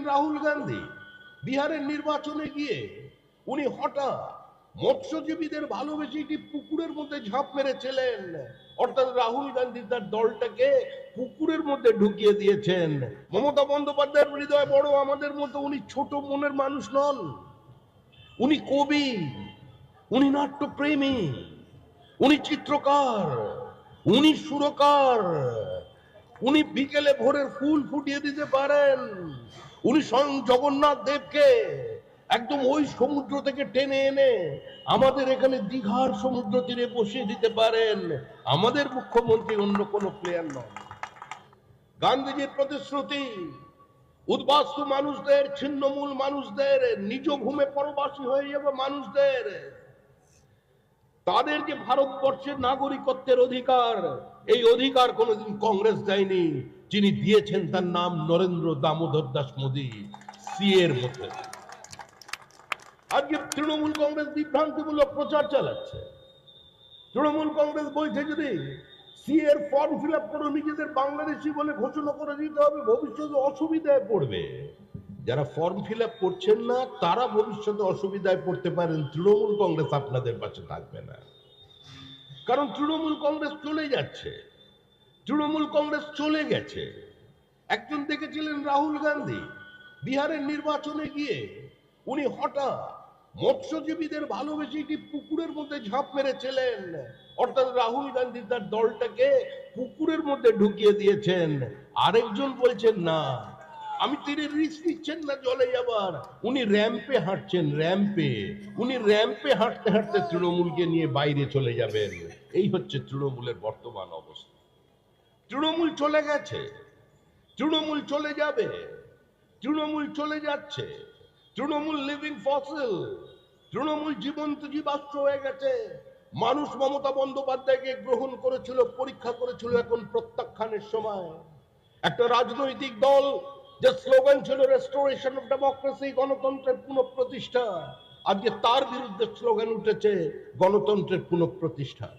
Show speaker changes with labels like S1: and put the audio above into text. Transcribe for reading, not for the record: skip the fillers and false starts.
S1: রাহুল গান্ধী বিহারের নির্বাচনে গিয়ে উনি হঠাৎ মৎস্যজীবীদের ভালোবেসে একটি পুকুরের মধ্যে ঝাঁপ মেরেছিলেন। অর্থাৎ রাহুল গান্ধী তার দলটাকে পুকুরের মধ্যে ঢুকিয়ে দিয়েছেন। মমতা বন্দ্যোপাধ্যায়ের হৃদয় বড়, আমাদের মতো উনি ছোট মনের মানুষ নন। উনি কবি, উনি নাট্যপ্রেমী, উনি চিত্রকার, উনি সুরকার, উনি বিকেলে ভোরের ফুল ফুটিয়ে দিতে পারেন। উনি স্বয়ং জগন্নাথ দেবকে একদম ওই সমুদ্র থেকে টেনে এনে আমাদের এখানে দীঘার সমুদ্র তীরে বসিয়ে দিতে পারেন। আমাদের মুখ্যমন্ত্রী অন্য কোনো প্লেয়ার নয়। গান্ধীজির প্রতিশ্রুতি উদ্বাস্তু মানুষদের, ছিন্নমূল মানুষদের, নিজ ভূমে পরবাসী হয়ে যাবে মানুষদের, তাদের যে ভারতবর্ষের নাগরিকত্বের অধিকার, এই অধিকার কোনোদিন কংগ্রেস দেয়নি। যিনি দিয়েছেন তার নাম নরেন্দ্র দামোদর দাস মোদী, সিএর মধ্যে। আজকে তৃণমূল কংগ্রেস বিভ্রান্তিমূলক প্রচার চালাচ্ছে। তৃণমূল কংগ্রেস বলছে যদি সিএর ফর্ম ফিল আপ করে নিজেদের বাংলাদেশি বলে ঘোষণা করে দিতে হবে, ভবিষ্যতে অসুবিধায় পড়বে। যারা ফর্ম ফিল আপ করছেন না তারা ভবিষ্যতে অসুবিধায় পড়তে পারেন, তৃণমূল কংগ্রেস আপনাদের পাশে থাকবে না। কারণ তৃণমূল কংগ্রেস চলে যাচ্ছে, তৃণমূল কংগ্রেস চলে গেছে। একজন দেখেছিলেন রাহুল গান্ধী বিহারের নির্বাচনে গিয়ে উনি হঠাৎ মৎস্যজীবীদের ভালোবেসে একটি পুকুরের মধ্যে ঝাঁপ মেরেছিলেন। অর্থাৎ রাহুল গান্ধী তার দলটাকে পুকুরের মধ্যে ঢুকিয়ে দিয়েছেন। আরেকজন বলছেন না, আমি তিনি রিস্ক নিচ্ছেন না জলে যাবার, উনি র্যাম্পে হাঁটছেন, র্যাম্পে। উনি র্যাম্পে হাঁটতে হাঁটতে তৃণমূলকে নিয়ে বাইরে চলে যাবেন। এই হচ্ছে তৃণমূলের বর্তমান অবস্থা। তৃণমূল চলে গেছে, তৃণমূল চলে যাবে, তৃণমূল চলে যাচ্ছে। তৃণমূল লিভিং ফসিল, তৃণমূল জীবন্ত জীবাশ্ম হয়ে গেছে। মানুষ মমতা বন্দ্যোপাধ্যায়কে গ্রহণ করেছিল, পরীক্ষা করেছিল, এখন প্রত্যাখ্যানের সময়। একটা রাজনৈতিক দল যে স্লোগান ছিল রেস্টোরেশন অফ ডেমোক্রেসি, গণতন্ত্রের পুনঃপ্রতিষ্ঠা, আজকে তার বিরুদ্ধে স্লোগান উঠেছে গণতন্ত্রের পুনঃপ্রতিষ্ঠা।